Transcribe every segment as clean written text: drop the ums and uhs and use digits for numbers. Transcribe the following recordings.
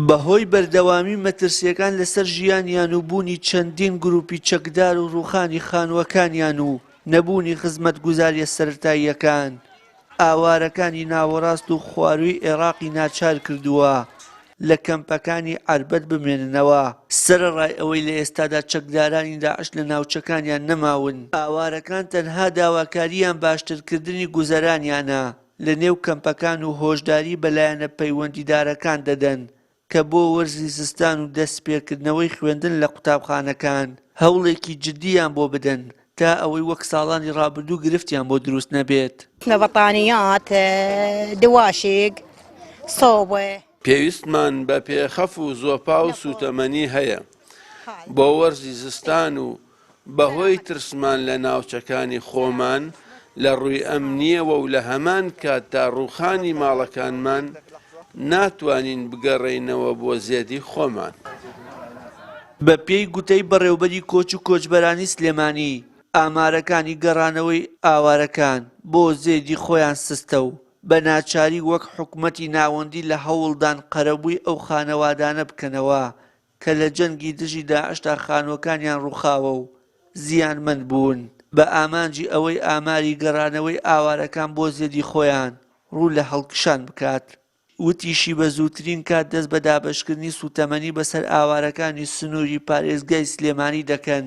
بەهۆی بەردەوامی مەترسیەکان لەسەر ژیانیان و بوونی چەندین گروپی چەکدار و ڕووخانی خانووەکانیان و نەبوونی خزمەتگوزاریە سەرەتاییەکان ئاوارەکانی ناوەڕاست و خواروی عێراقی ناچار کردووە لە کەمپەکانی عەربەد بمێننەوە. سەرەڕای ئەوەی لە ئێستادا چەکدارانی داعش لە ناوچەکانیان نەماون، ئاوارەکان تەنها داواکاریان باشترکردنی گوزەرانیانە لە نێو کەمپەکان و هۆشداری بەلایەنە پەیوەندیدارەکان دەدەن کە بۆ وەرزی زستان و دەستپێکردنەوەی خوێندن لە قوتابخانەکان هەوڵێکی جددیان بۆ بدەن تا ئەوەی وەک ساڵانی ڕابردوو گرفتیان بۆ دروست نەبێت. بەتانیات دواشێک سۆبێ پێویستمان بە پێخەف و زۆپا و سوتەمەنی هەیە بۆ وەرزی زستان و بەهۆی ترسمان لە ناوچەکانی خۆمان لە ڕووی ئەمنیەوە و لە هەمان کاتدا ڕووخانی ماڵەکانمان ناتوانین بگەڕێینەوە بۆ زێدی خۆمان. بە پێی گوتەی بەڕێوەبەری کۆچ و کۆچبەرانی سلێمانی، ئامارەکانی گەڕانەوەی ئاوارەکان بۆ زێدی خۆیان سستە و بە ناچاری وەک حکومەتی ناوەندی لە هەوڵدان قەرەبووی ئەو خانەوادانە بکەنەوە کە لە جەنگی دژی داعشتا خانووەکانیان ڕووخاوە و زیانمەند بوون، بە ئامانجی ئەوەی ئاماری گەڕانەوەی ئاوارەکان بۆ زێدی خۆیان ڕوو لە هەڵکشان بکات. وتیشی بە زووترین کات دەست بە دابەشکردنی سوتەمەنی بەسەر ئاوارەکانی سنووری پارێزگای سلێمانی دەکەن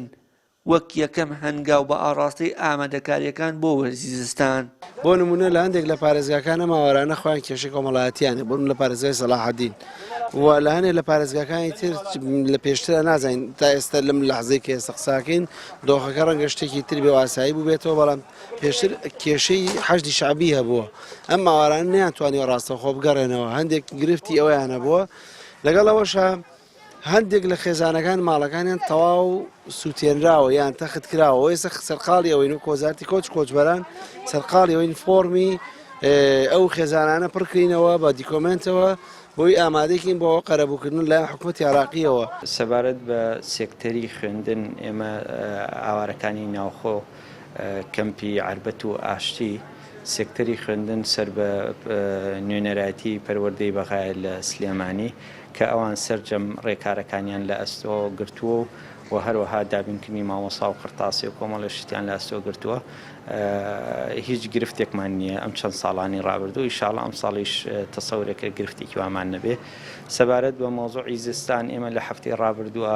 وەک یەکەم هەنگاو بە ئاڕاستەی ئامادەکاریەکان بۆ وەرزی زستان. بۆ نمونە لە هەندێک لە پارێزگاکانە ماوەرانە خۆیان کێشەی کۆمەڵایەتیانە بۆ لە پارێزگای سەلاحەدین و لە هەنێک لە پارێزگاکانی تر لە پێشترە نازانین تا ئێستا لەم لەحزەی کە ئێستا قساکەین دۆخەکە ڕەنگە شتێکی تر بێ واسایی بوو بێتەوە، بەڵام پێشتر کێشەی حەشدی شعبی هەبووە. ئەم ماوەرانە نەیانتوانی ڕاستەوخۆ بگەڕێنەوە، هەندێک گرفتی ئەوەیان هەبووە. لەگەڵ ئەوەشە هەندێک لە خێزانەکان ماڵەکانیان تەواو سووتێنراوە یان تەخت کراوە. ئێستا سەرقاڵی ئەوەین و کۆزارتی کۆچبەران سەرقاڵی ئەوەین فۆرمی ئەو خێزانانە پڕکرینەوە بە دیکۆمنتەوە بۆی ئامادەیەکەین بۆ قەرەبووکردن لە حکومەتی عێراقیەوە. سەبارەت بە سێکتەری خوێندن ئێمە ئاوارەکانی ناوخۆ کەمپی عەربەت و ئاشتی سێکتەری خوێندن سەر بە نوێنەرایەتی پەروەردەی بەغایە لە سلێمانی کە ئەوان سەرجەم ڕێکارەکانیان لە ئەستۆ گرتووە و هەروەها دابینکردنی مامۆسا و قرتاسی و کۆمەڵە شتیان لە ئەستۆ گرتووە. هیچ گرفتێکمان نییە ئەم چەند ساڵانی ڕابردوو، ئینشاڵڵا ئەم ساڵیش تەسەورێکە گرفتێکی وامان نەبێ. سەبارەت بە مۆزوعی زستان ئێمە لە هەفتەی ڕابردووە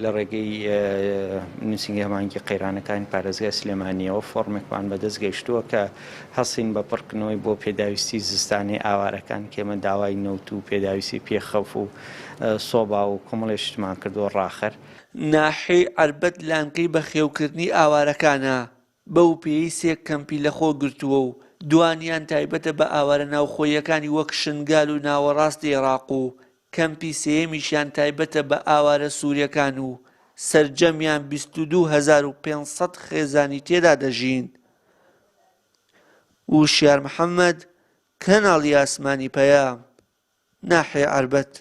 لە ڕێگەی نووسینگە مانگی قەیرانەکانی پارێزگای سلێمانیەوە فۆرمێکمان بەدەست گەیشتووە کە هەسین بە پڕکردنەوەی بۆ پێداویستی زستانی ئاوارەکان کە ئێمە داوای نەوت و پێداویستی پێخەوف و سۆبا و کۆمەڵی شتمان کردووە ڕاخەر. ناحەی عەربەد لانقەی بەخێوکردنی ئاوارەکانە بەو پێی سێ کەمپی لەخۆ گرتووە و دوانیان تایبەتە بە ئاوارە ناوخۆیەکانی وەک شنگال و ناوەڕاستی عێراق و کەمپی سێیەمیشیان تایبەتە بە ئاوارە سووریەکان و سەرجەمیان 22,500 خێزانی تێدا دەژین. وشیار محەممەد، کەناڵی ئاسمانی پەیام، ناحەی عەربەد.